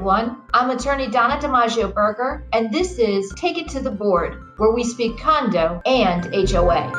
everyone. I'm attorney Donna DiMaggio-Berger, and this is Take It to the Board, where we speak condo and HOA.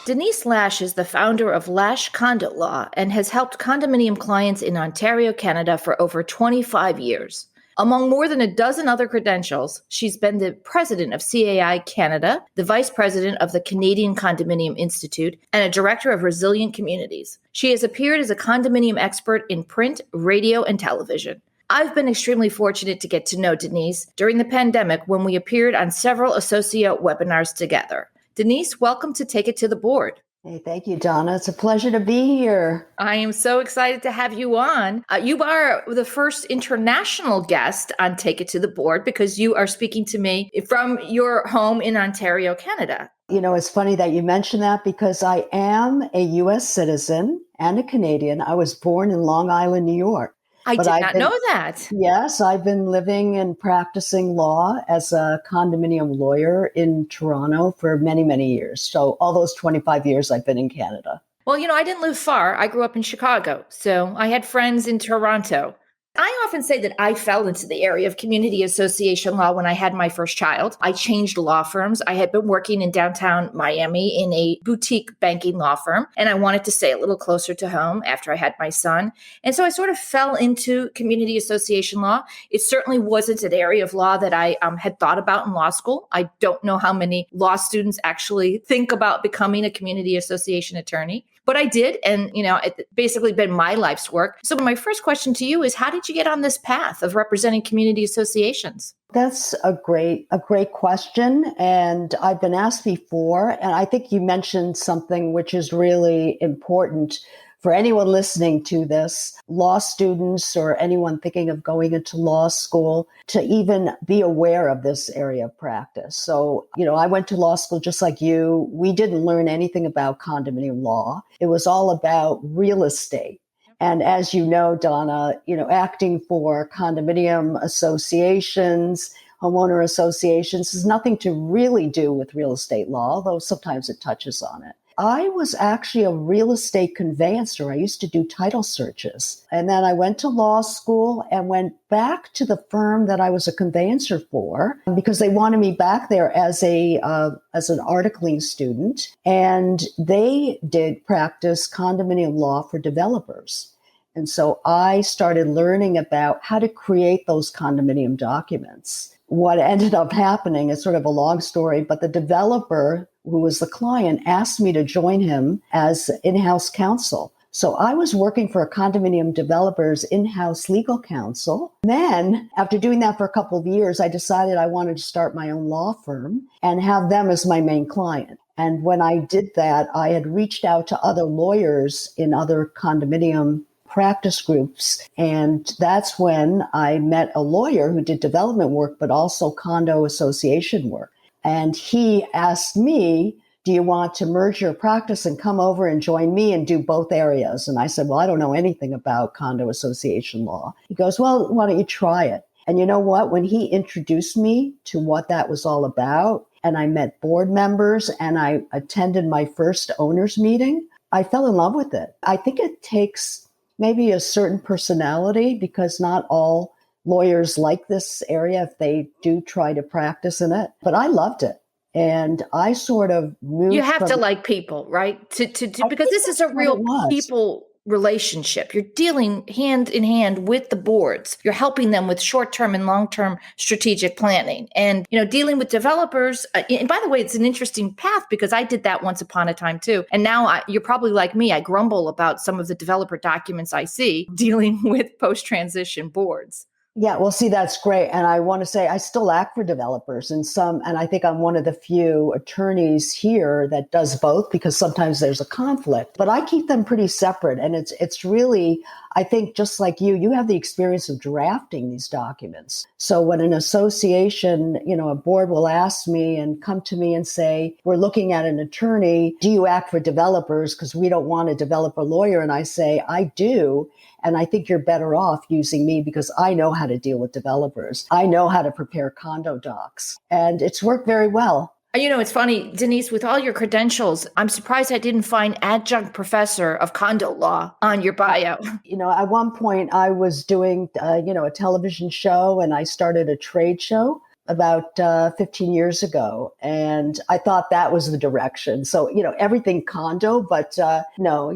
Denise Lash is the founder of Lash Condo Law and has helped condominium clients in Ontario, Canada for over 25 years. Among more than a dozen other credentials, she's been the president of CAI Canada, the vice president of the Canadian Condominium Institute, and a director of Resilient Communities. She has appeared as a condominium expert in print, radio, and television. I've been extremely fortunate to get to know Denise during the pandemic when we appeared on several associate webinars together. Denise, welcome to Take It to the Board. Hey, thank you, Donna. It's a pleasure to be here. I am so excited to have you on. You are the first international guest on Take It to the Board because you are speaking to me from your home in Ontario, Canada. You know, it's funny that you mentioned that because I am a U.S. citizen and a Canadian. I was born in Long Island, New York. I did not know that. Yes, I've been living and practicing law as a condominium lawyer in Toronto for many, many years. So all those 25 years I've been in Canada. Well, I didn't live far. I grew up in Chicago, so I had friends in Toronto. I often say that I fell into the area of community association law when I had my first child. I changed law firms. I had been working in downtown Miami in a boutique banking law firm, and I wanted to stay a little closer to home after I had my son. And so I sort of fell into community association law. It certainly wasn't an area of law that I had thought about in law school. I don't know how many law students actually think about becoming a community association attorney. But I did, and it's basically been my life's work. So my first question to you is, how did you get on this path of representing community associations? That's a great question. And I've been asked before, and I think you mentioned something which is really important for anyone listening to this, law students or anyone thinking of going into law school, to even be aware of this area of practice. So, I went to law school just like you. We didn't learn anything about condominium law. It was all about real estate. And as you know, Donna, acting for condominium associations, homeowner associations has nothing to really do with real estate law, although sometimes it touches on it. I was actually a real estate conveyancer. I used to do title searches. And then I went to law school and went back to the firm that I was a conveyancer for because they wanted me back there as an articling student. And they did practice condominium law for developers. And so I started learning about how to create those condominium documents. What ended up happening is sort of a long story, but the developer who was the client asked me to join him as in-house counsel. So I was working for a condominium developer's in-house legal counsel. Then, after doing that for a couple of years, I decided I wanted to start my own law firm and have them as my main client. And when I did that, I had reached out to other lawyers in other condominium practice groups. And that's when I met a lawyer who did development work, but also condo association work. And he asked me, do you want to merge your practice and come over and join me and do both areas? And I said, well, I don't know anything about condo association law. He goes, well, why don't you try it? And you know what? When he introduced me to what that was all about, and I met board members and I attended my first owners meeting, I fell in love with it. I think it takes maybe a certain personality because not all lawyers like this area if they do try to practice in it. But I loved it. And I sort of moved. You have to like people, right? To because this is a real people relationship. You're dealing hand in hand with the boards. You're helping them with short-term and long-term strategic planning. And, dealing with developers. And by the way, it's an interesting path because I did that once upon a time too. And now you're probably like me. I grumble about some of the developer documents I see dealing with post-transition boards. Yeah, well, see, that's great. And I want to say I still act for developers and I think I'm one of the few attorneys here that does both because sometimes there's a conflict, but I keep them pretty separate. And it's really, I think just like you have the experience of drafting these documents. So when an association, a board will ask me and come to me and say, we're looking at an attorney, do you act for developers? Because we don't want a developer lawyer. And I say, I do. And I think you're better off using me because I know how to deal with developers. I know how to prepare condo docs. And it's worked very well. It's funny, Denise, with all your credentials, I'm surprised I didn't find adjunct professor of condo law on your bio. At one point I was doing, a television show, and I started a trade show about 15 years ago. And I thought that was the direction. So, everything condo, but no,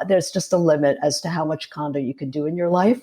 there's just a limit as to how much condo you can do in your life.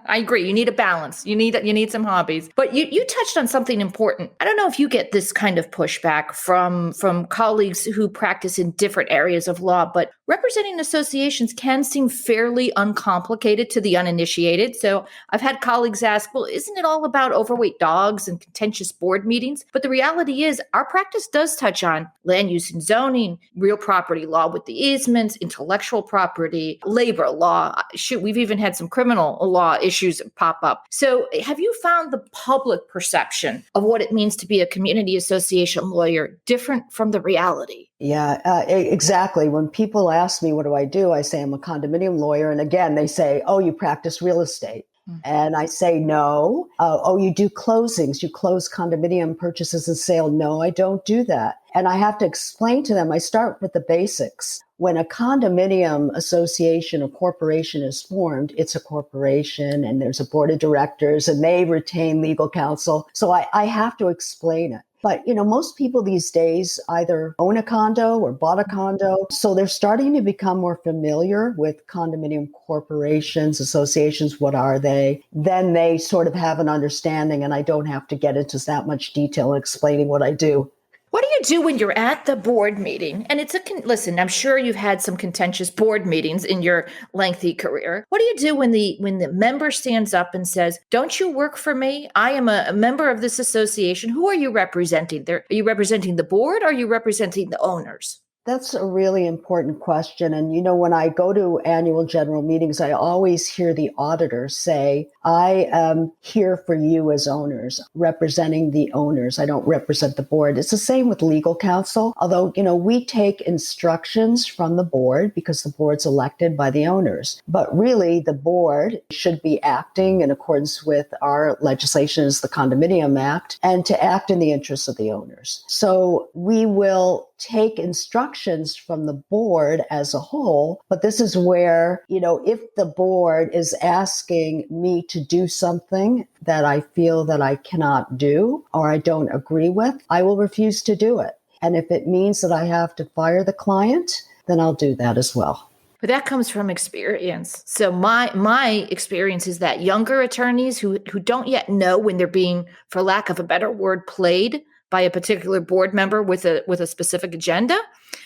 I agree. You need a balance. You need some hobbies. But you touched on something important. I don't know if you get this kind of pushback from colleagues who practice in different areas of law, but representing associations can seem fairly uncomplicated to the uninitiated. So I've had colleagues ask, well, isn't it all about overweight dogs and contentious board meetings? But the reality is our practice does touch on land use and zoning, real property law with the easements, intellectual property, labor law. Shoot, we've even had some criminal law issues pop up. So have you found the public perception of what it means to be a community association lawyer different from the reality? Yeah, exactly. When people ask me, what do? I say I'm a condominium lawyer. And again, they say, oh, you practice real estate. And I say, no. Oh, you do closings. You close condominium purchases and sale. No, I don't do that. And I have to explain to them, I start with the basics. When a condominium association or corporation is formed, it's a corporation and there's a board of directors and they retain legal counsel. So I have to explain it. But, most people these days either own a condo or bought a condo. So they're starting to become more familiar with condominium corporations, associations. What are they? Then they sort of have an understanding, and I don't have to get into that much detail explaining what I do. What do you do when you're at the board meeting? And listen, I'm sure you've had some contentious board meetings in your lengthy career. What do you do when the member stands up and says, don't you work for me? I am a member of this association. Who are you representing? Are you representing the board or are you representing the owners? That's a really important question. And, when I go to annual general meetings, I always hear the auditor say, I am here for you as owners, representing the owners. I don't represent the board. It's the same with legal counsel. Although, we take instructions from the board because the board's elected by the owners. But really, the board should be acting in accordance with our legislation, is the Condominium Act, and to act in the interests of the owners. So we will take instructions from the board as a whole. But this is where, if the board is asking me to do something that I feel that I cannot do or I don't agree with, I will refuse to do it. And if it means that I have to fire the client, then I'll do that as well. But that comes from experience. So my experience is that younger attorneys who don't yet know when they're being, for lack of a better word, played by a particular board member with a specific agenda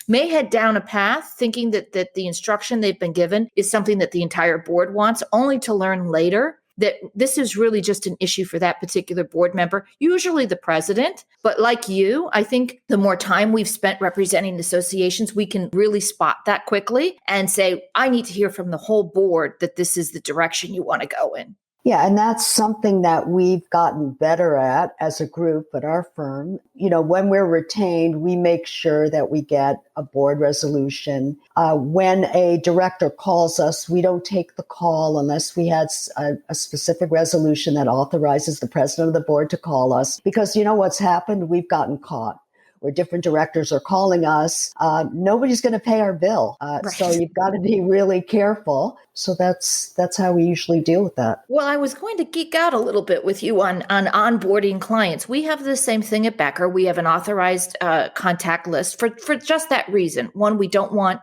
may head down a path thinking that the instruction they've been given is something that the entire board wants, only to learn later that this is really just an issue for that particular board member, usually the president. But like you, I think the more time we've spent representing associations, we can really spot that quickly and say, I need to hear from the whole board that this is the direction you want to go in. Yeah, and that's something that we've gotten better at as a group at our firm. When we're retained, we make sure that we get a board resolution. When a director calls us, we don't take the call unless we had a specific resolution that authorizes the president of the board to call us. Because what's happened? We've gotten caught where different directors are calling us. Nobody's going to pay our bill. Right. So you've got to be really careful. So that's how we usually deal with that. Well, I was going to geek out a little bit with you on onboarding clients. We have the same thing at Becker. We have an authorized contact list for just that reason. One, we don't want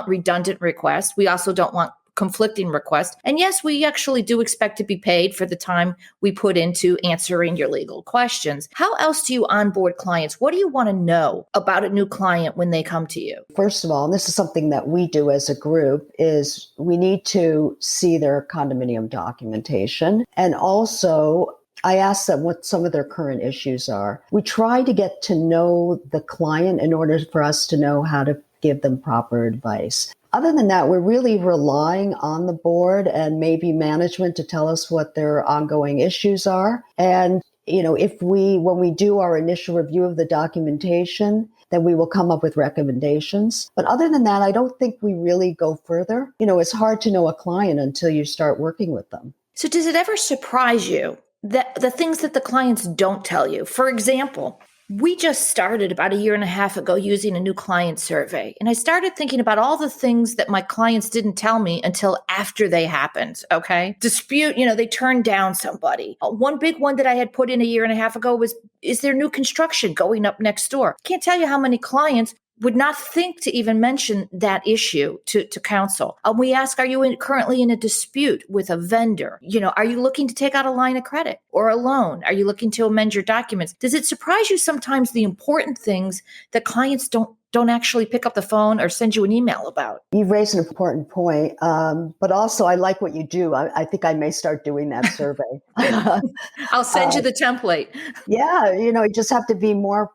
redundant requests. We also don't want conflicting requests. And yes, we actually do expect to be paid for the time we put into answering your legal questions. How else do you onboard clients? What do you want to know about a new client when they come to you? First of all, and this is something that we do as a group, is we need to see their condominium documentation. And also, I ask them what some of their current issues are. We try to get to know the client in order for us to know how to give them proper advice. Other than that, we're really relying on the board and maybe management to tell us what their ongoing issues are. And, when we do our initial review of the documentation, then we will come up with recommendations. But other than that, I don't think we really go further. It's hard to know a client until you start working with them. So does it ever surprise you that the things that the clients don't tell you? For example, We just started about a year and a half ago using a new client survey. And I started thinking about all the things that my clients didn't tell me until after they happened. Okay. Dispute, they turned down somebody. One big one that I had put in a year and a half ago was, is there new construction going up next door? Can't tell you how many clients would not think to even mention that issue to counsel. We ask, are you currently in a dispute with a vendor? Are you looking to take out a line of credit or a loan? Are you looking to amend your documents? Does it surprise you sometimes the important things that clients don't actually pick up the phone or send you an email about? You've raised an important point, but also I like what you do. I think I may start doing that survey. I'll send you the template. Yeah, you just have to be more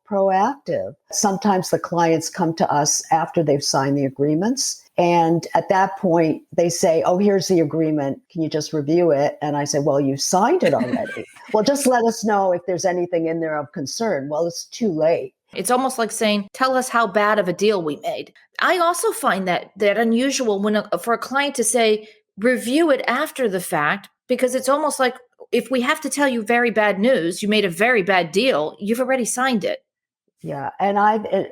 proactive. Sometimes the clients come to us after they've signed the agreements. And at that point, they say, oh, here's the agreement. Can you just review it? And I say, well, you signed it already. Well, just let us know if there's anything in there of concern. Well, it's too late. It's almost like saying, tell us how bad of a deal we made. I also find that unusual for a client to say, review it after the fact, because it's almost like if we have to tell you very bad news, you made a very bad deal, you've already signed it. Yeah. And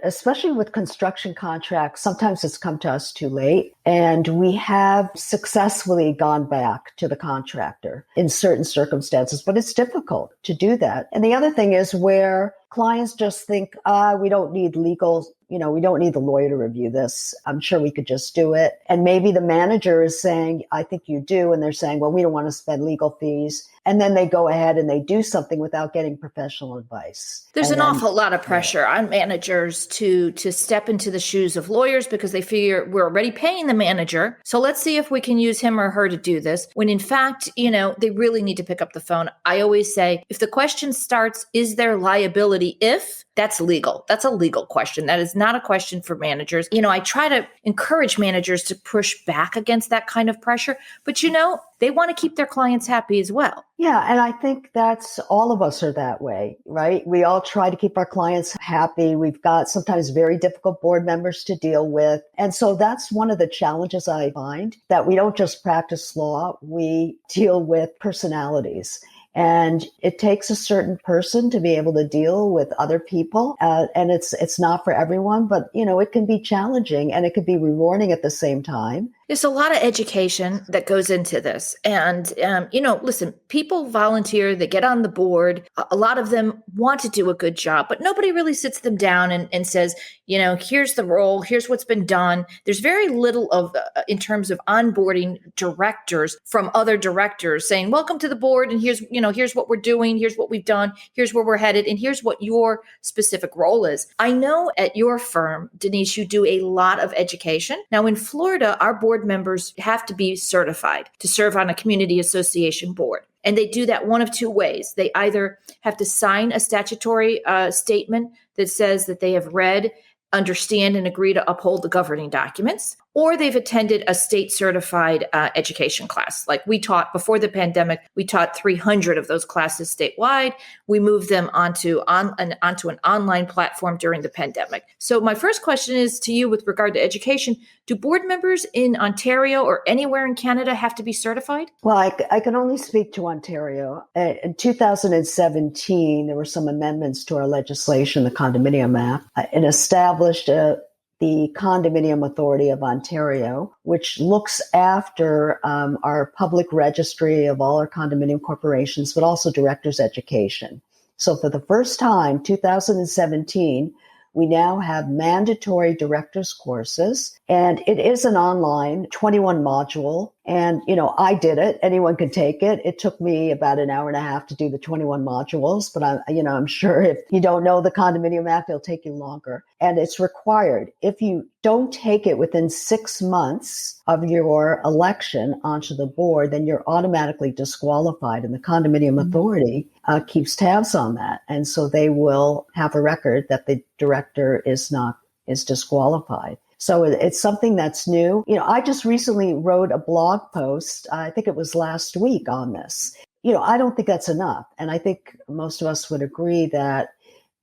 especially with construction contracts, sometimes it's come to us too late. And we have successfully gone back to the contractor in certain circumstances, but it's difficult to do that. And the other thing is where clients just think, we don't need legal, we don't need the lawyer to review this. I'm sure we could just do it. And maybe the manager is saying, I think you do. And they're saying, well, we don't want to spend legal fees. And then they go ahead and they do something without getting professional advice. There's an awful lot of pressure on managers to step into the shoes of lawyers because they figure we're already paying the manager. So let's see if we can use him or her to do this. When in fact, they really need to pick up the phone. I always say, if the question starts, is there liability if? That's legal. That's a legal question. That is not a question for managers. I try to encourage managers to push back against that kind of pressure, but they want to keep their clients happy as well. Yeah. And I think that's all of us are that way, right? We all try to keep our clients happy. We've got sometimes very difficult board members to deal with. And so that's one of the challenges I find, that we don't just practice law, we deal with personalities. And it takes a certain person to be able to deal with other people. And it's not for everyone, but, it can be challenging and it can be rewarding at the same time. There's a lot of education that goes into this. And, listen, people volunteer, they get on the board. A lot of them want to do a good job, but nobody really sits them down and says, here's the role, here's what's been done. There's very little of, in terms of onboarding directors from other directors saying, welcome to the board. And here's what we're doing. Here's what we've done. Here's where we're headed. And here's what your specific role is. I know at your firm, Denise, you do a lot of education. Now in Florida, our board members have to be certified to serve on a community association board. And they do that one of two ways. They either have to sign a statutory statement that says that they have read, understand, and agree to uphold the governing documents, or they've attended a state certified education class. Like we taught before the pandemic, we taught 300 of those classes statewide. We moved them onto an online platform during the pandemic. So my first question is to you with regard to education. Do board members in Ontario or anywhere in Canada have to be certified? Well, I can only speak to Ontario. In 2017, there were some amendments to our legislation, the Condominium Act, and established the Condominium Authority of Ontario, which looks after our public registry of all our condominium corporations, but also directors' education. So for the first time, 2017, we now have mandatory directors courses, and it is an online 21 module. And, I did it. Anyone can take it. It took me about an hour and a half to do the 21 modules, but I'm sure if you don't know the Condominium Act, it'll take you longer. And it's required. If you don't take it within 6 months of your election onto the board, then you're automatically disqualified. And the Condominium Authority keeps tabs on that. And so they will have a record that the director is disqualified. So it's something that's new. I just recently wrote a blog post, I think it was last week, on this. I don't think that's enough. And I think most of us would agree that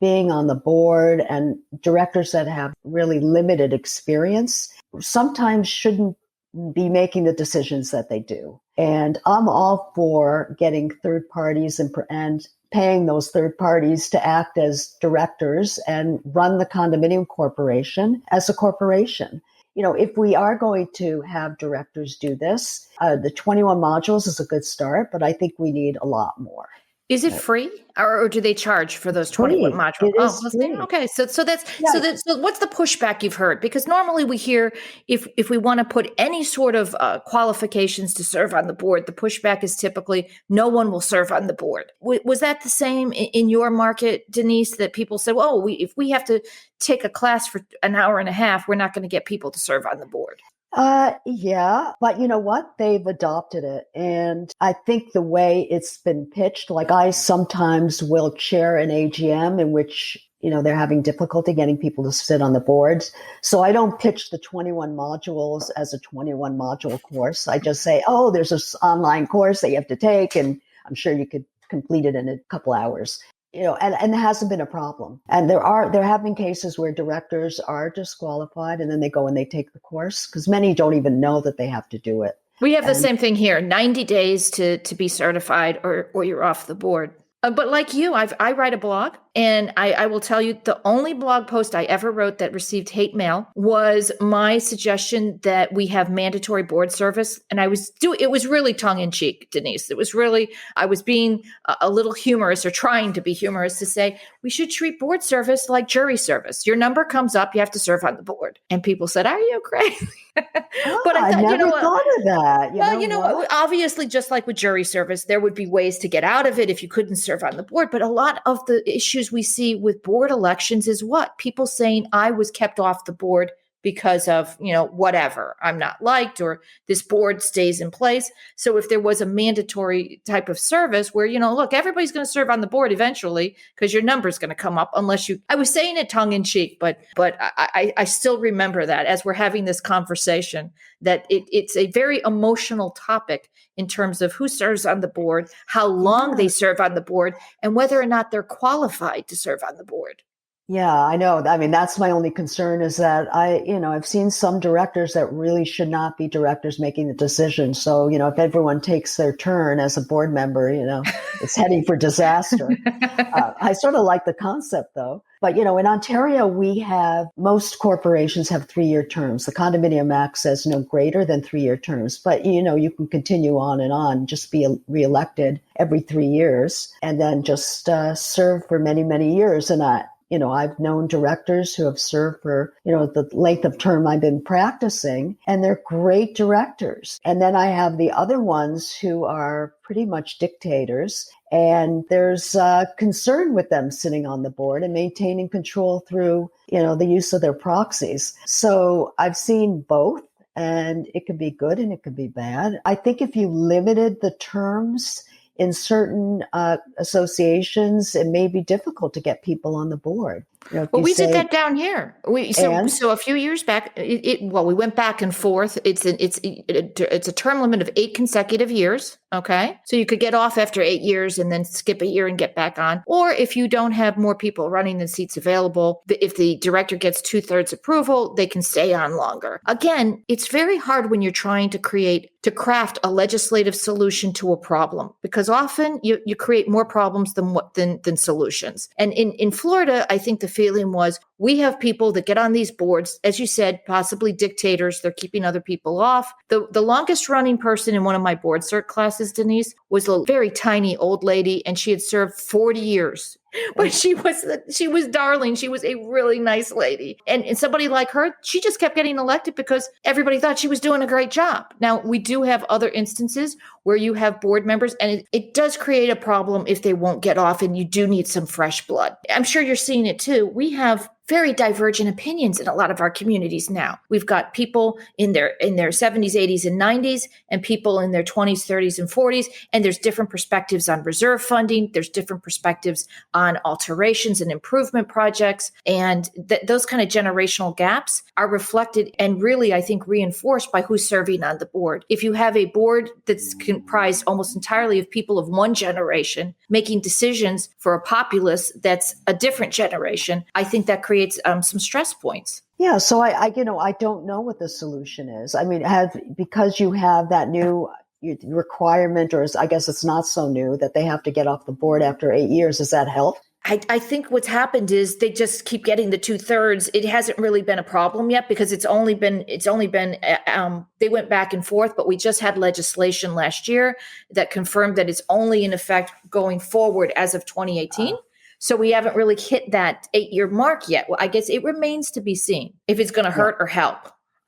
being on the board and directors that have really limited experience sometimes shouldn't be making the decisions that they do. And I'm all for getting third parties and paying those third parties to act as directors and run the condominium corporation as a corporation. If we are going to have directors do this, the 21 modules is a good start, but I think we need a lot more. Is it free, or do they charge for those 21 Free. modules? It is free. Okay. So Yeah. so what's the pushback you've heard? Because normally we hear if we want to put any sort of qualifications to serve on the board, the pushback is typically no one will serve on the board. Was that the same in your market, Denise? That people said, "Oh, if we have to take a class for an hour and a half, we're not going to get people to serve on the board." Yeah, but you know what? They've adopted it. And I think the way it's been pitched, like I sometimes will chair an AGM in which, they're having difficulty getting people to sit on the boards. So I don't pitch the 21 modules as a 21 module course. I just say, oh, there's this online course that you have to take, and I'm sure you could complete it in a couple hours. And it hasn't been a problem. And there have been cases where directors are disqualified and then they go and they take the course because many don't even know that they have to do it. We have the same thing here, 90 days to be certified or you're off the board. But like you, I write a blog, and I will tell you the only blog post I ever wrote that received hate mail was my suggestion that we have mandatory board service. And it was really tongue in cheek, Denise. It was really, I was being a little humorous or trying to be humorous to say, we should treat board service like jury service. Your number comes up, you have to serve on the board. And people said, are you crazy? But I never thought of that. Obviously, just like with jury service, there would be ways to get out of it if you couldn't serve on the board. But a lot of the issues we see with board elections is what? People saying, I was kept off the board because of, whatever, I'm not liked, or this board stays in place. So if there was a mandatory type of service where, look, everybody's going to serve on the board eventually because your number is going to come up unless I was saying it tongue in cheek, but I still remember that as we're having this conversation, that it's a very emotional topic in terms of who serves on the board, how long they serve on the board, and whether or not they're qualified to serve on the board. Yeah, I know. I mean, that's my only concern is that I've seen some directors that really should not be directors making the decision. So, if everyone takes their turn as a board member, it's heading for disaster. I sort of like the concept though. But, in Ontario, most corporations have 3-year terms. The Condominium Act says no greater than 3-year terms. But, you can continue on, just be reelected every 3 years and then just serve for many, many years. And I've known directors who have served for, the length of term I've been practicing, and they're great directors. And then I have the other ones who are pretty much dictators, and there's concern with them sitting on the board and maintaining control through, the use of their proxies. So I've seen both, and it can be good and it can be bad. I think if you limited the terms in certain associations, it may be difficult to get people on the board. Well, we did that down here. So a few years back, we went back and forth. It's a term limit of 8 consecutive years. Okay, so you could get off after 8 years and then skip a year and get back on. Or if you don't have more people running than seats available, if the director gets 2/3 approval, they can stay on longer. Again, it's very hard when you're trying to craft a legislative solution to a problem, because often you create more problems than solutions. And in Florida, I think the feeling was, we have people that get on these boards, as you said, possibly dictators. They're keeping other people off. The longest running person in one of my board cert classes, Denise, was a very tiny old lady, and she had served 40 years. But she was darling. She was a really nice lady. And somebody like her, she just kept getting elected because everybody thought she was doing a great job. Now, we do have other instances where you have board members, and it does create a problem if they won't get off, and you do need some fresh blood. I'm sure you're seeing it too. We have very divergent opinions in a lot of our communities now. We've got people in their 70s, 80s, and 90s, and people in their 20s, 30s, and 40s. And there's different perspectives on reserve funding. There's different perspectives on alterations and improvement projects. And those kind of generational gaps are reflected and really, I think, reinforced by who's serving on the board. If you have a board that's comprised almost entirely of people of one generation making decisions for a populace that's a different generation, I think that creates some stress points. Yeah, so I don't know what the solution is. I mean, because you have that new requirement, or I guess it's not so new, that they have to get off the board after 8 years. Does that help? I think what's happened is they just keep getting the 2/3. It hasn't really been a problem yet because they went back and forth, but we just had legislation last year that confirmed that it's only in effect going forward as of 2018. So we haven't really hit that 8-year mark yet. Well, I guess it remains to be seen if it's going to hurt or help.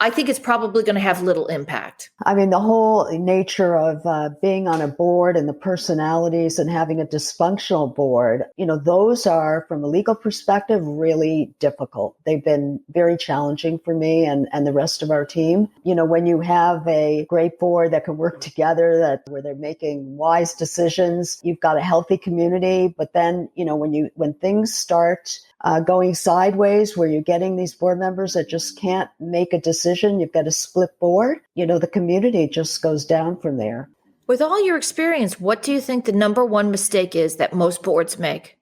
I think it's probably going to have little impact. I mean, the whole nature of being on a board and the personalities and having a dysfunctional board, those are, from a legal perspective, really difficult. They've been very challenging for me and the rest of our team. When you have a great board that can work together, where they're making wise decisions, you've got a healthy community. But then, when things start going sideways, where you're getting these board members that just can't make a decision, you've got a split board, the community just goes down from there. With all your experience, what do you think the number one mistake is that most boards make?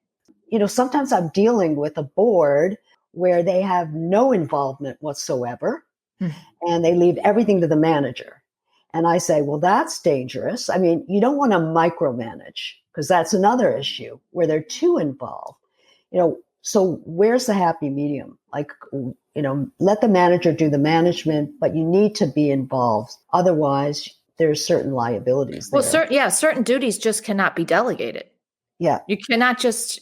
Sometimes I'm dealing with a board where they have no involvement whatsoever, and they leave everything to the manager. And I say, well, that's dangerous. I mean, you don't want to micromanage, because that's another issue where they're too involved. So where's the happy medium? Let the manager do the management, but you need to be involved. Otherwise, there's certain liabilities there. Well, certain duties just cannot be delegated. Yeah. You cannot just,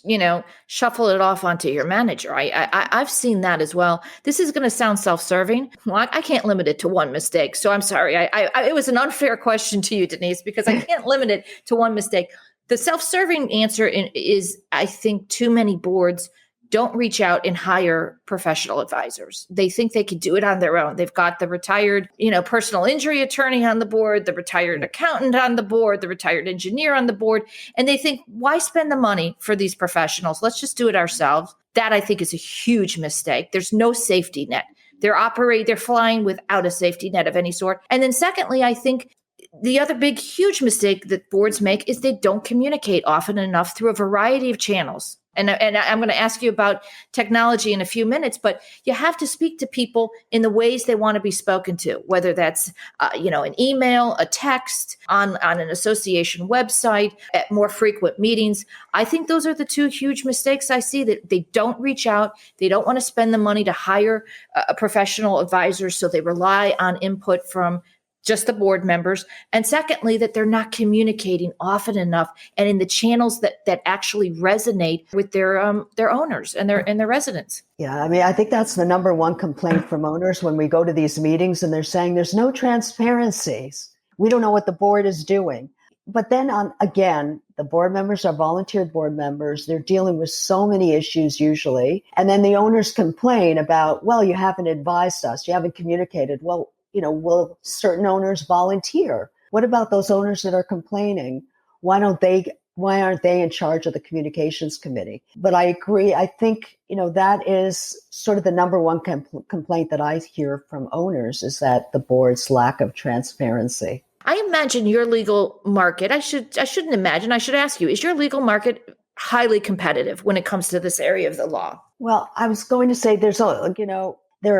shuffle it off onto your manager. I've seen that as well. This is going to sound self-serving. Well, I can't limit it to one mistake. So I'm sorry. It was an unfair question to you, Denise, because I can't limit it to one mistake. The self-serving answer is, I think, too many boards don't reach out and hire professional advisors. They think they could do it on their own. They've got the retired, personal injury attorney on the board, the retired accountant on the board, the retired engineer on the board. And they think, why spend the money for these professionals? Let's just do it ourselves. That, I think, is a huge mistake. There's no safety net. They're flying without a safety net of any sort. And then secondly, I think the other big, huge mistake that boards make is they don't communicate often enough through a variety of channels. And I'm going to ask you about technology in a few minutes, but you have to speak to people in the ways they want to be spoken to, whether that's, an email, a text, on an association website, at more frequent meetings. I think those are the two huge mistakes I see, that they don't reach out. They don't want to spend the money to hire a professional advisor, so they rely on input from just the board members. And secondly, that they're not communicating often enough and in the channels that actually resonate with their owners and their residents. Yeah, I mean, I think that's the number one complaint from owners when we go to these meetings and they're saying there's no transparencies. We don't know what the board is doing. But then again, the board members are volunteer board members. They're dealing with so many issues usually. And then the owners complain about, well, you haven't advised us. You haven't communicated. Well, will certain owners volunteer? What about those owners that are complaining? Why aren't they in charge of the communications committee? But I agree. I think, that is sort of the number one complaint that I hear from owners, is that the board's lack of transparency. I imagine your legal market, I should ask you, is your legal market highly competitive when it comes to this area of the law? Well, I was going to say there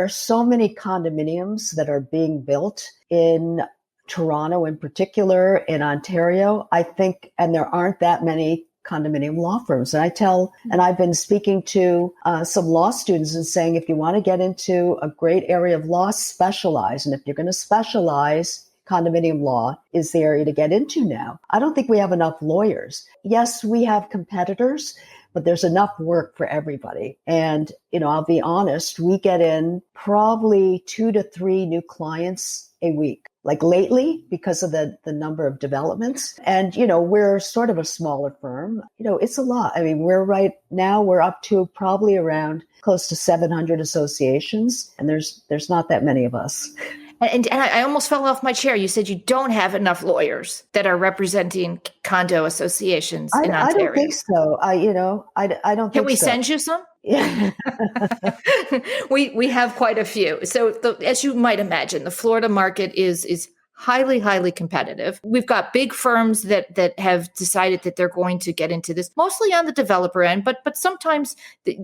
are so many condominiums that are being built in Toronto in particular, in Ontario, I think, and there aren't that many condominium law firms. And I've been speaking to some law students and saying, if you want to get into a great area of law, specialize. And if you're going to specialize, condominium law is the area to get into now. I don't think we have enough lawyers. Yes, we have competitors, but there's enough work for everybody. And, I'll be honest, we get in probably 2 to 3 new clients a week, like lately, because of the number of developments. And, we're sort of a smaller firm. It's a lot. I mean, we're up to probably around close to 700 associations, and there's not that many of us. And I almost fell off my chair. You said you don't have enough lawyers that are representing condo associations in Ontario. I don't think so. I don't think so. Can we send you some? Yeah. We have quite a few. So as you might imagine, the Florida market is highly, highly competitive. We've got big firms that have decided that they're going to get into this, mostly on the developer end, but sometimes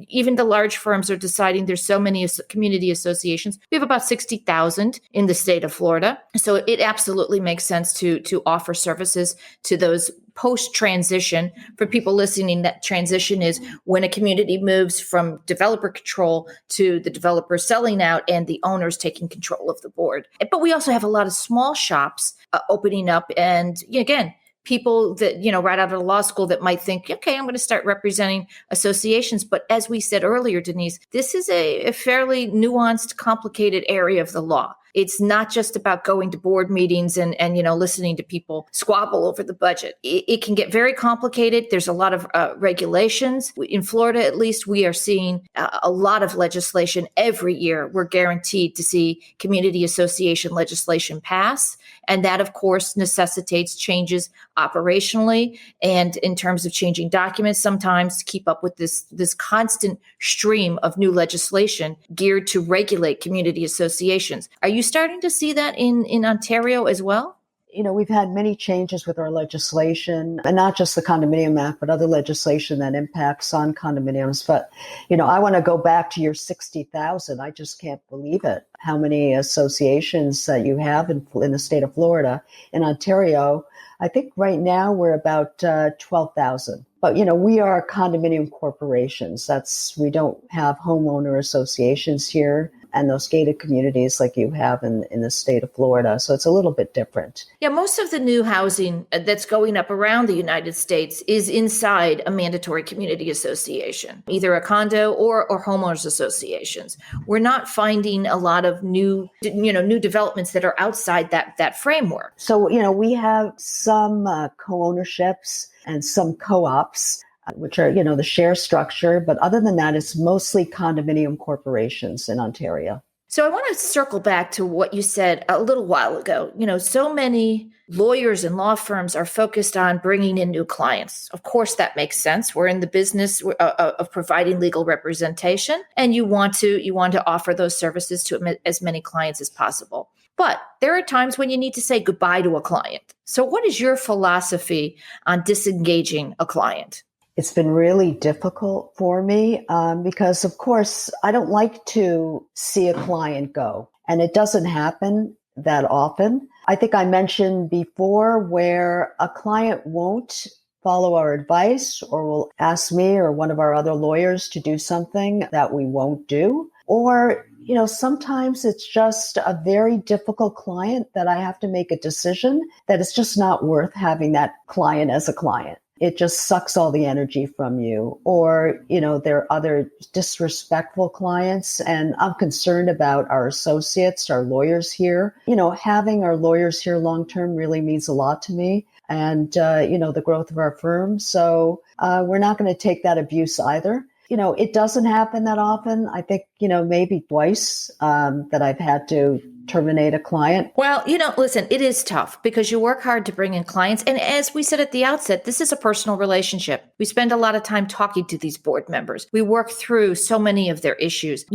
even the large firms are deciding there's so many community associations. We have about 60,000 in the state of Florida. So it absolutely makes sense to offer services to those post-transition. For people listening, that transition is when a community moves from developer control to the developer selling out and the owners taking control of the board. But we also have a lot of small shops opening up. And again, people that, right out of law school that might think, okay, I'm going to start representing associations. But as we said earlier, Denise, this is a fairly nuanced, complicated area of the law. It's not just about going to board meetings and listening to people squabble over the budget. It can get very complicated. There's a lot of regulations. In Florida, at least, we are seeing a lot of legislation every year. We're guaranteed to see community association legislation pass. And that, of course, necessitates changes operationally and in terms of changing documents sometimes to keep up with this constant stream of new legislation geared to regulate community associations. Are you starting to see that in Ontario as well? We've had many changes with our legislation, and not just the Condominium Act, but other legislation that impacts on condominiums. But, I want to go back to your 60,000. I just can't believe it. How many associations that you have in the state of Florida. In Ontario, I think right now we're about 12,000. But, we are condominium corporations. We don't have homeowner associations here and those gated communities like you have in the state of Florida. So it's a little bit different. Yeah, most of the new housing that's going up around the United States is inside a mandatory community association, either a condo or homeowners associations. We're not finding a lot of new developments that are outside that framework. So, we have some co-ownerships and some co-ops, which are, the share structure. But other than that, it's mostly condominium corporations in Ontario. So I want to circle back to what you said a little while ago. So many lawyers and law firms are focused on bringing in new clients. Of course, that makes sense. We're in the business of providing legal representation, and you want to offer those services to as many clients as possible. But there are times when you need to say goodbye to a client. So what is your philosophy on disengaging a client? It's been really difficult for me because, of course, I don't like to see a client go. And it doesn't happen that often. I think I mentioned before where a client won't follow our advice or will ask me or one of our other lawyers to do something that we won't do. Or, sometimes it's just a very difficult client that I have to make a decision that it's just not worth having that client as a client. It just sucks all the energy from you. Or, there are other disrespectful clients, and I'm concerned about our associates, our lawyers here. Having our lawyers here long-term really means a lot to me and, the growth of our firm. So we're not going to take that abuse either. It doesn't happen that often. I think, maybe twice that I've had to terminate a client. Well, listen, it is tough because you work hard to bring in clients. And as we said at the outset, this is a personal relationship. We spend a lot of time talking to these board members. We work through so many of their issues.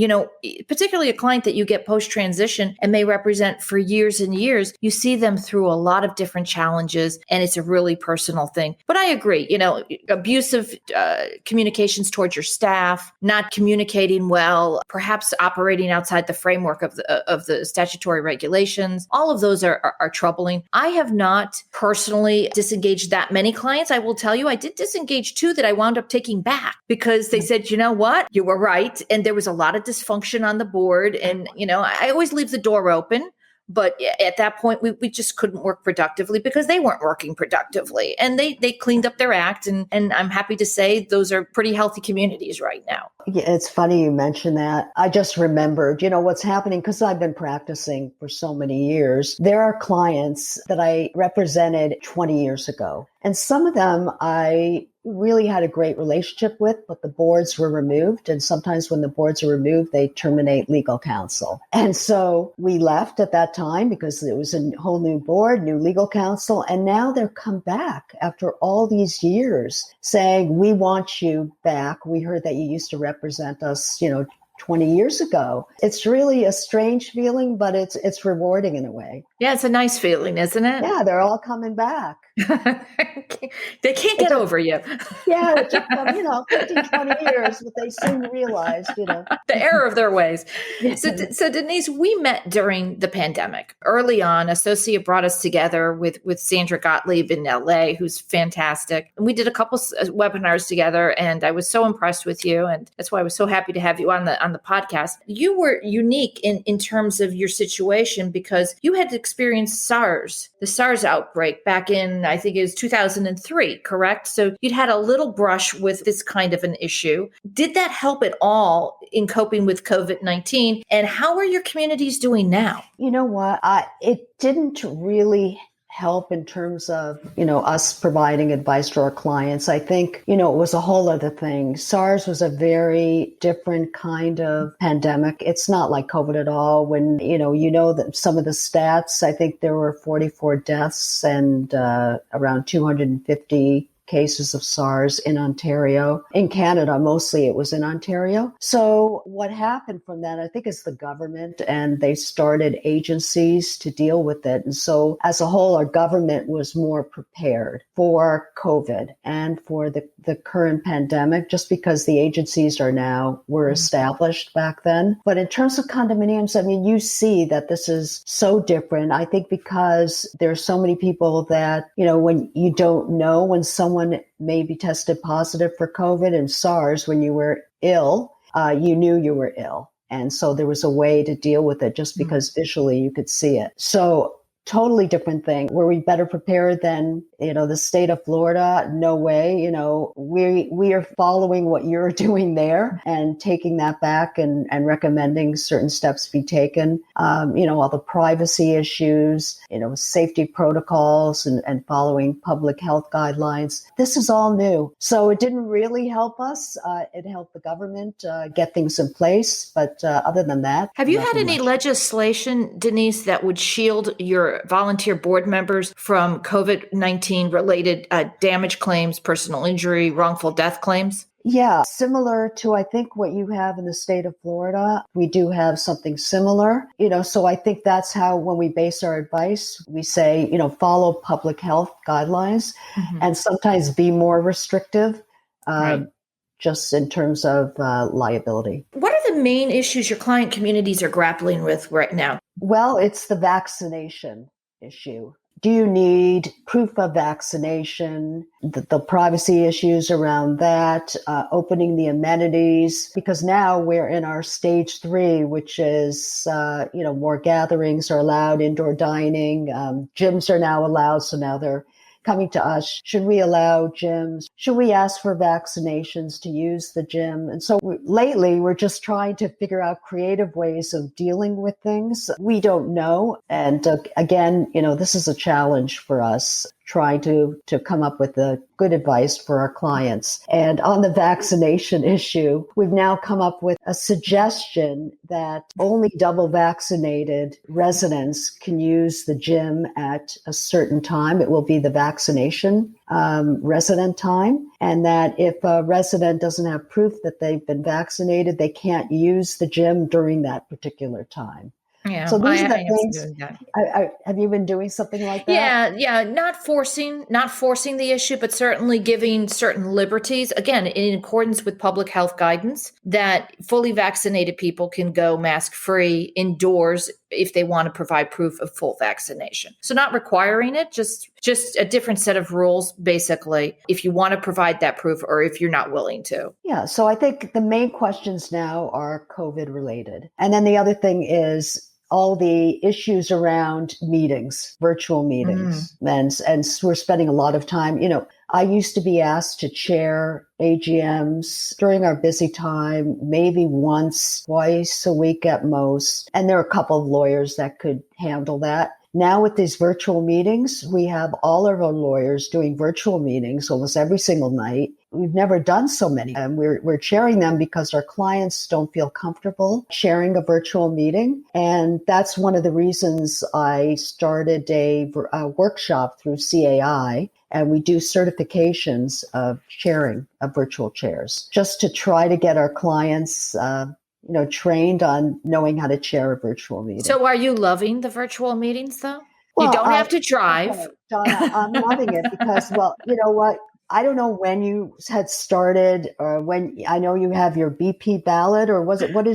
Particularly a client that you get post-transition and may represent for years and years, you see them through a lot of different challenges, and it's a really personal thing. But I agree, abusive communications towards your staff, not communicating well, perhaps operating outside the framework of the statutory regulations. All of those are troubling. I have not personally disengaged that many clients. I will tell you, I did disengage 2 that I wound up taking back because they said, you know what, you were right. And there was a lot of dysfunction on the board. And, I always leave the door open. But at that point, we just couldn't work productively because they weren't working productively. And they cleaned up their act. And I'm happy to say those are pretty healthy communities right now. Yeah, it's funny you mention that. I just remembered, what's happening because I've been practicing for so many years. There are clients that I represented 20 years ago. And some of them I really had a great relationship with, but the boards were removed. And sometimes when the boards are removed, they terminate legal counsel. And so we left at that time because it was a whole new board, new legal counsel. And now they're come back after all these years saying, we want you back. We heard that you used to represent us, 20 years ago. It's really a strange feeling, but it's rewarding in a way. Yeah, it's a nice feeling, isn't it? Yeah, they're all coming back. They can't get over you. Yeah, it took them, 15, 20 years, but they soon realized. The error of their ways. Yeah. So Denise, we met during the pandemic. Early on, Associate brought us together with Sandra Gottlieb in LA, who's fantastic. And we did a couple webinars together, and I was so impressed with you. And that's why I was so happy to have you on the podcast. You were unique in terms of your situation because you had experienced SARS, the SARS outbreak back in, I think it was 2003, correct? So you'd had a little brush with this kind of an issue. Did that help at all in coping with COVID-19? And how are your communities doing now? You know what? It didn't really help in terms of, us providing advice to our clients. I think, it was a whole other thing. SARS was a very different kind of pandemic. It's not like COVID at all. When, that some of the stats, I think there were 44 deaths and around 250 cases of SARS in Ontario. In Canada, mostly it was in Ontario. So what happened from that, I think, is the government, and they started agencies to deal with it. And so as a whole, our government was more prepared for COVID and for the current pandemic, just because the agencies were established back then. But in terms of condominiums, you see that this is so different. I think because there's so many people that, when you don't know when someone may be tested positive for COVID and SARS, when you were ill, you knew you were ill. And so there was a way to deal with it just because visually you could see it. So totally different thing. Were we better prepared than, the state of Florida? No way. We are following what you're doing there and taking that back and recommending certain steps be taken. All the privacy issues, safety protocols and following public health guidelines. This is all new. So it didn't really help us. It helped the government get things in place. But other than that, have you had any legislation, Denise, that would shield your volunteer board members from COVID-19 related damage claims, personal injury, wrongful death claims? Yeah, similar to, I think, what you have in the state of Florida. We do have something similar, so I think that's how, when we base our advice, we say, follow public health guidelines and sometimes be more restrictive. Right. Just in terms of liability. What are the main issues your client communities are grappling with right now? Well, it's the vaccination issue. Do you need proof of vaccination? The privacy issues around that, opening the amenities, because now we're in our stage 3, which is, more gatherings are allowed, indoor dining, gyms are now allowed. So now they're coming to us. Should we allow gyms? Should we ask for vaccinations to use the gym? And so lately, we're just trying to figure out creative ways of dealing with things. We don't know. And again, this is a challenge for us, trying to come up with the good advice for our clients. And on the vaccination issue, we've now come up with a suggestion that only double vaccinated residents can use the gym at a certain time. It will be the vaccination resident time. And that if a resident doesn't have proof that they've been vaccinated, they can't use the gym during that particular time. Yeah, so these are the things. Have you been doing something like that? Yeah. Not forcing the issue, but certainly giving certain liberties, again, in accordance with public health guidance, that fully vaccinated people can go mask-free indoors if they want to provide proof of full vaccination. So not requiring it, just a different set of rules, basically, if you want to provide that proof or if you're not willing to. Yeah. So I think the main questions now are COVID related. And then the other thing is all the issues around meetings, virtual meetings. And we're spending a lot of time, I used to be asked to chair AGMs during our busy time, maybe once, twice a week at most. And there are a couple of lawyers that could handle that. Now with these virtual meetings, we have all of our lawyers doing virtual meetings almost every single night. We've never done so many, and we're chairing them because our clients don't feel comfortable chairing a virtual meeting. And that's one of the reasons I started a workshop through CAI, and we do certifications of chairing of virtual chairs, just to try to get our clients trained on knowing how to chair a virtual meeting. So are you loving the virtual meetings though? You don't have to drive. Okay, Donna, I'm loving it because, well, you know what? I don't know when you had started or when. I know you have your BP ballot, or is it called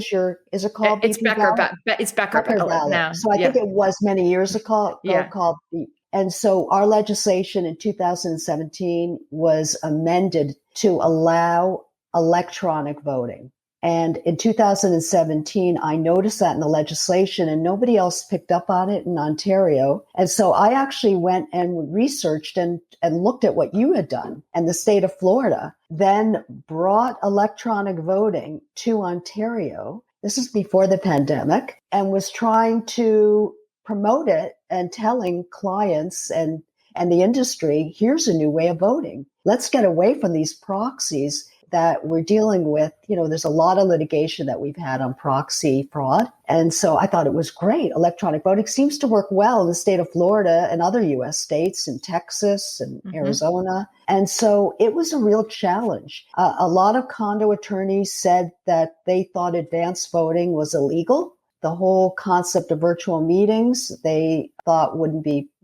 It's BP ballot? It's Becker Becker ballot ballot. now. So I think Yeah. it was many years ago Yeah. called and so our legislation in 2017 was amended to allow electronic voting. And in 2017, I noticed that in the legislation and nobody else picked up on it in Ontario. And so I actually went and researched and looked at what you had done. And the state of Florida then brought electronic voting to Ontario. This is before the pandemic, and was trying to promote it and telling clients and the industry, here's a new way of voting. Let's get away from these proxies that we're dealing with. You know, there's a lot of litigation that we've had on proxy fraud. And so I thought it was great. Electronic voting seems to work well in the state of Florida and other US states and Texas and Arizona. And so it was a real challenge. A lot of condo attorneys said that they thought advanced voting was illegal. The whole concept of virtual meetings, they thought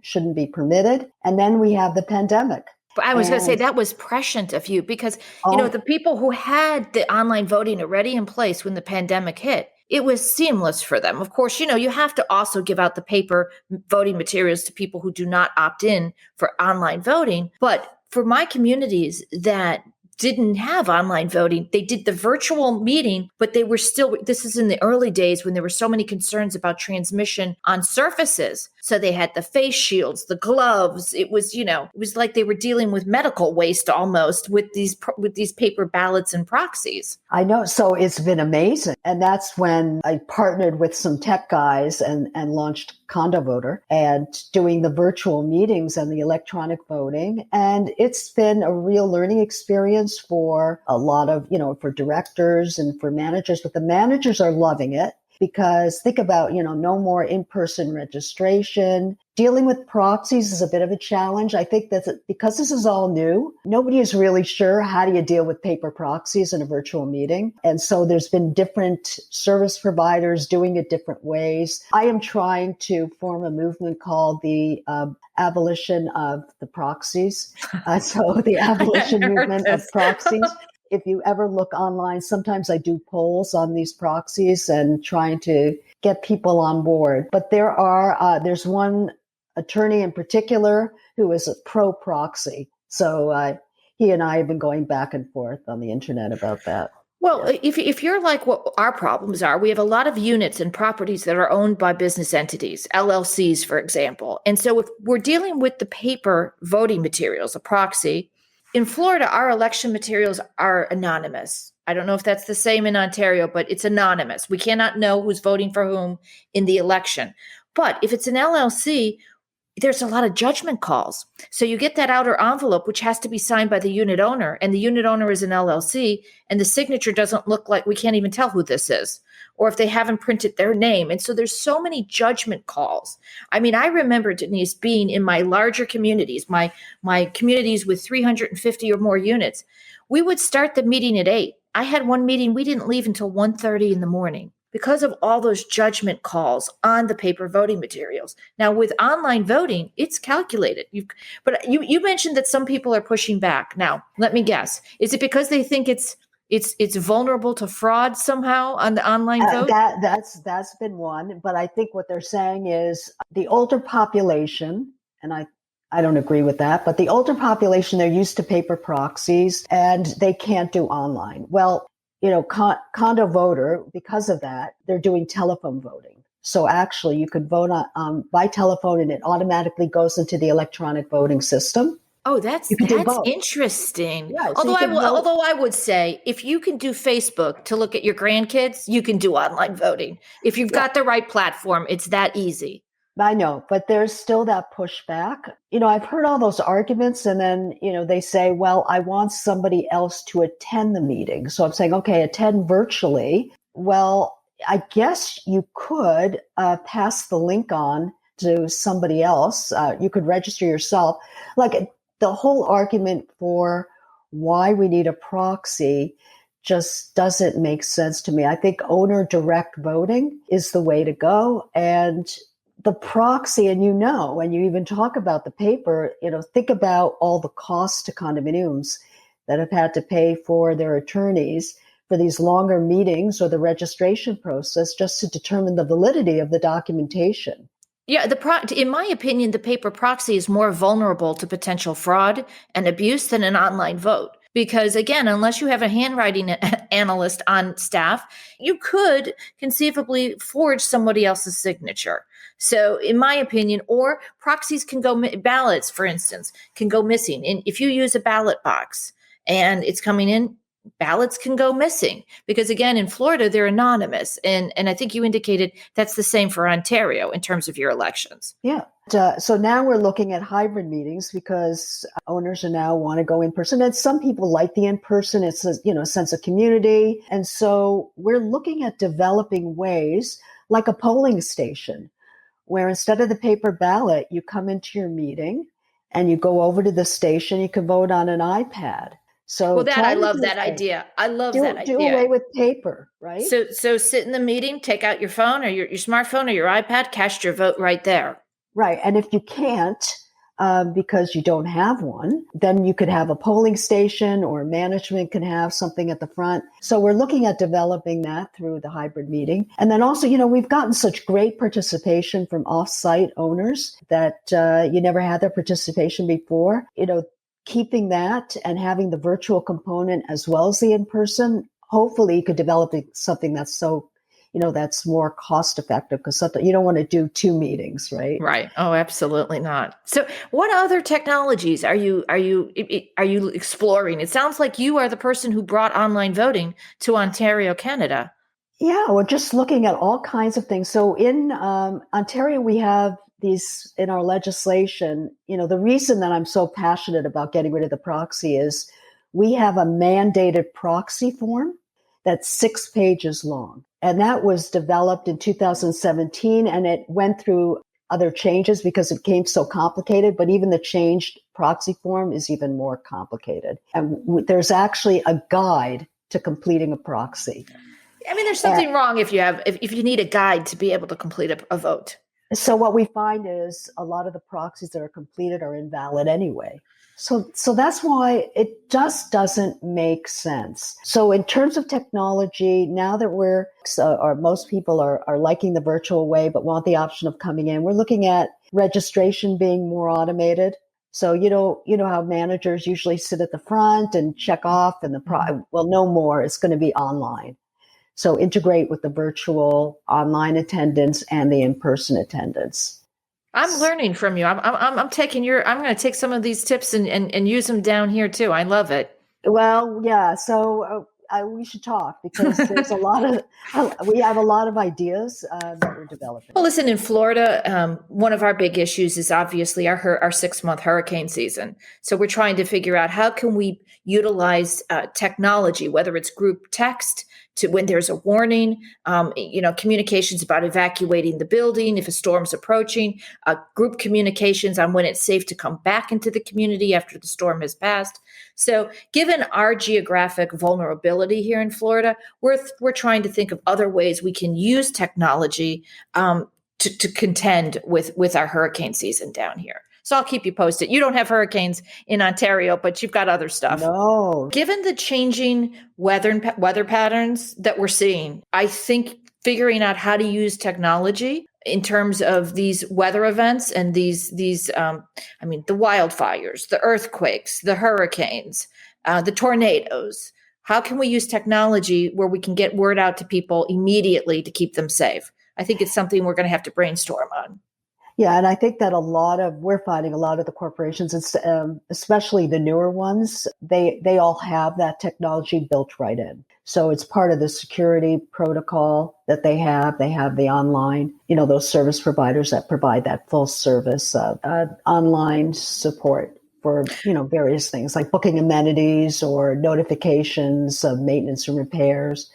shouldn't be permitted. And then we have the pandemic. But I was going to say that was prescient of you because, the people who had the online voting already in place when the pandemic hit, it was seamless for them. Of course, you have to also give out the paper voting materials to people who do not opt in for online voting. But for my communities that didn't have online voting, they did the virtual meeting, but they were still, this is in the early days when there were so many concerns about transmission on surfaces. So they had the face shields, the gloves. It was, it was like they were dealing with medical waste almost with these paper ballots and proxies. I know. So it's been amazing. And that's when I partnered with some tech guys and launched Condo Voter and doing the virtual meetings and the electronic voting. And it's been a real learning experience for a lot of, for directors and for managers, but the managers are loving it. Because think about, no more in-person registration. Dealing with proxies is a bit of a challenge. I think that because this is all new, nobody is really sure how do you deal with paper proxies in a virtual meeting. And so there's been different service providers doing it different ways. I am trying to form a movement called the abolition of the proxies. So the abolition movement of proxies. If you ever look online, sometimes I do polls on these proxies and trying to get people on board. But there's one attorney in particular who is a pro proxy. So he and I have been going back and forth on the internet about that. Well, if you're like what our problems are, we have a lot of units and properties that are owned by business entities, LLCs, for example. And so if we're dealing with the paper voting materials, a proxy, in Florida, our election materials are anonymous. I don't know if that's the same in Ontario, but it's anonymous. We cannot know who's voting for whom in the election. But if it's an LLC, there's a lot of judgment calls. So you get that outer envelope, which has to be signed by the unit owner, and the unit owner is an LLC, and the signature doesn't look like, we can't even tell who this is, or if they haven't printed their name. And so there's so many judgment calls. I mean, I remember, Denise, being in my larger communities, my communities with 350 or more units. We would start the meeting at 8. I had one meeting, we didn't leave until 1:30 in the morning, because of all those judgment calls on the paper voting materials. Now, with online voting, it's calculated. But you mentioned that some people are pushing back. Now, let me guess. Is it because they think it's vulnerable to fraud somehow on the online vote? That's been one. But I think what they're saying is the older population, and I don't agree with that, but the older population, they're used to paper proxies and they can't do online. Well, Condo Voter, because of that, they're doing telephone voting. So actually you could vote by telephone and it automatically goes into the electronic voting system. Oh, that's interesting. Yeah, although I would say if you can do Facebook to look at your grandkids, you can do online voting. If you've got the right platform, it's that easy. I know, but there's still that pushback. I've heard all those arguments and then, they say, well, I want somebody else to attend the meeting. So I'm saying, okay, attend virtually. Well, I guess you could pass the link on to somebody else. You could register yourself. Like the whole argument for why we need a proxy just doesn't make sense to me. I think owner direct voting is the way to go. And the proxy, and and you even talk about the paper, think about all the costs to condominiums that have had to pay for their attorneys for these longer meetings or the registration process just to determine the validity of the documentation. Yeah, in my opinion, the paper proxy is more vulnerable to potential fraud and abuse than an online vote. Because again, unless you have a handwriting analyst on staff, you could conceivably forge somebody else's signature. So in my opinion, or proxies can go, ballots, for instance, can go missing. And if you use a ballot box and it's coming in, ballots can go missing because again, in Florida, they're anonymous. And I think you indicated that's the same for Ontario in terms of your elections. Yeah. So now we're looking at hybrid meetings because owners are now want to go in person. And some people like the in-person. It's a sense of community. And so we're looking at developing ways like a polling station where instead of the paper ballot, you come into your meeting and you go over to the station. You can vote on an iPad. So I love that idea. I love that idea. Do away with paper, right? So sit in the meeting, take out your phone or your smartphone or your iPad, cast your vote right there. Right. And if you can't, because you don't have one, then you could have a polling station or management can have something at the front. So we're looking at developing that through the hybrid meeting. And then also, we've gotten such great participation from off-site owners that you never had their participation before. Keeping that and having the virtual component as well as the in-person, hopefully you could develop something that's so, that's more cost effective because you don't want to do two meetings, right? Right. Oh, absolutely not. So what other technologies are you exploring? It sounds like you are the person who brought online voting to Ontario, Canada. Yeah, we're just looking at all kinds of things. So in Ontario, we have these in our legislation. The reason that I'm so passionate about getting rid of the proxy is we have a mandated proxy form that's 6 pages long. And that was developed in 2017 and it went through other changes because it became so complicated. But even the changed proxy form is even more complicated. And there's actually a guide to completing a proxy. I mean, there's something wrong if you need a guide to be able to complete a vote. So what we find is a lot of the proxies that are completed are invalid anyway. So that's why it just doesn't make sense. So in terms of technology, now that most people are liking the virtual way, but want the option of coming in, we're looking at registration being more automated. So, you know how managers usually sit at the front and check off and no more. It's going to be online. So integrate with the virtual online attendance and the in-person attendance. I'm learning from you. I'm going to take some of these tips and use them down here too. I love it. Well, yeah. So we should talk because there's we have a lot of ideas that we're developing. Well, listen, in Florida, one of our big issues is obviously our 6-month hurricane season. So we're trying to figure out how can we utilize technology, whether it's group text, to when there's a warning, communications about evacuating the building if a storm's approaching, group communications on when it's safe to come back into the community after the storm has passed. So given our geographic vulnerability here in Florida, we're trying to think of other ways we can use technology to contend with our hurricane season down here. So I'll keep you posted. You don't have hurricanes in Ontario, but you've got other stuff. No. Given the changing weather patterns that we're seeing, I think figuring out how to use technology in terms of these weather events and these the wildfires, the earthquakes, the hurricanes, the tornadoes. How can we use technology where we can get word out to people immediately to keep them safe? I think it's something we're going to have to brainstorm on. Yeah, and I think that we're finding a lot of the corporations, especially the newer ones, they all have that technology built right in. So it's part of the security protocol that they have. They have the online, those service providers that provide that full service online support for, various things like booking amenities or notifications of maintenance and repairs.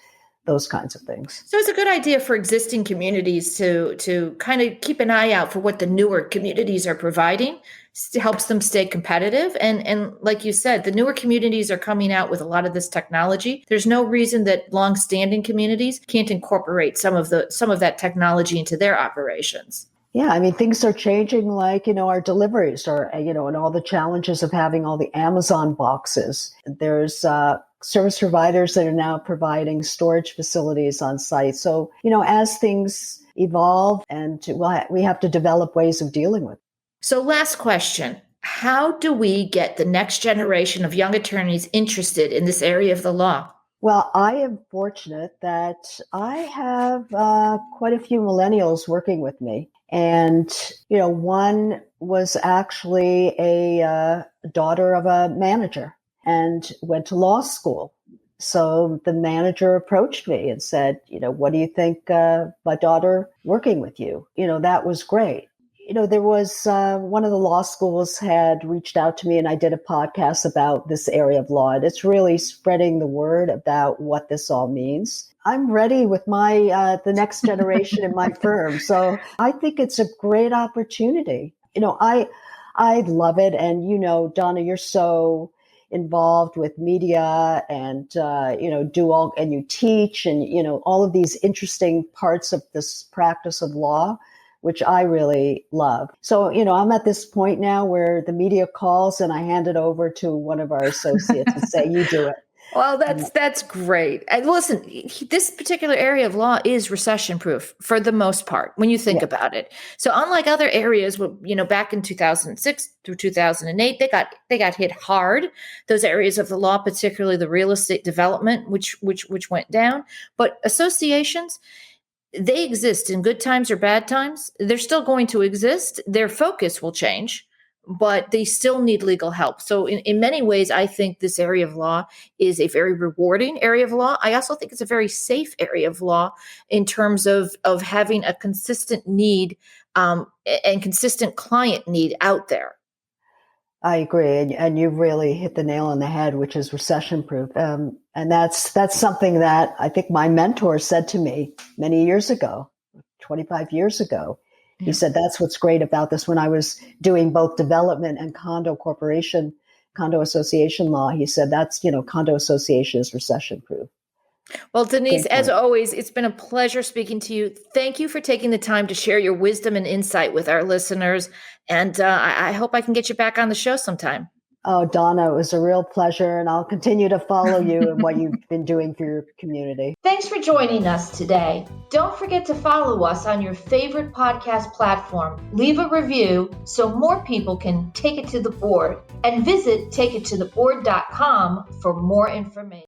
Those kinds of things. So it's a good idea for existing communities to kind of keep an eye out for what the newer communities are providing. It helps them stay competitive. And like you said, the newer communities are coming out with a lot of this technology. There's no reason that longstanding communities can't incorporate some of that technology into their operations. Yeah, I mean, things are changing like, our deliveries are, and all the challenges of having all the Amazon boxes. There's service providers that are now providing storage facilities on site. So, as things evolve and we have to develop ways of dealing with it. So last question. How do we get the next generation of young attorneys interested in this area of the law? Well, I am fortunate that I have quite a few millennials working with me. And, one was actually a daughter of a manager and went to law school. So the manager approached me and said, what do you think my daughter working with you? That was great. There was one of the law schools had reached out to me and I did a podcast about this area of law. And it's really spreading the word about what this all means. I'm ready with my the next generation in my firm. So I think it's a great opportunity. I love it. And, Donna, you're so involved with media and, and you teach and, all of these interesting parts of this practice of law, which I really love. So, I'm at this point now where the media calls and I hand it over to one of our associates and say, you do it. Well, that's great. And listen, this particular area of law is recession proof for the most part when you think about it. So unlike other areas, back in 2006 through 2008, they got hit hard. Those areas of the law, particularly the real estate development, which went down. But associations, they exist in good times or bad times. They're still going to exist. Their focus will change, but they still need legal help. So in many ways, I think this area of law is a very rewarding area of law. I also think it's a very safe area of law in terms of having a consistent need and consistent client need out there. I agree. And you really hit the nail on the head, which is recession proof. And that's something that I think my mentor said to me many years ago, 25 years ago. He said, that's what's great about this. When I was doing both development and condo association law, he said, that's, condo association is recession proof. Well, Denise, as always, it's been a pleasure speaking to you. Thank you for taking the time to share your wisdom and insight with our listeners. And I hope I can get you back on the show sometime. Oh, Donna, it was a real pleasure, and I'll continue to follow you and what you've been doing for your community. Thanks for joining us today. Don't forget to follow us on your favorite podcast platform. Leave a review so more people can take it to the board, and visit takeittotheboard.com for more information.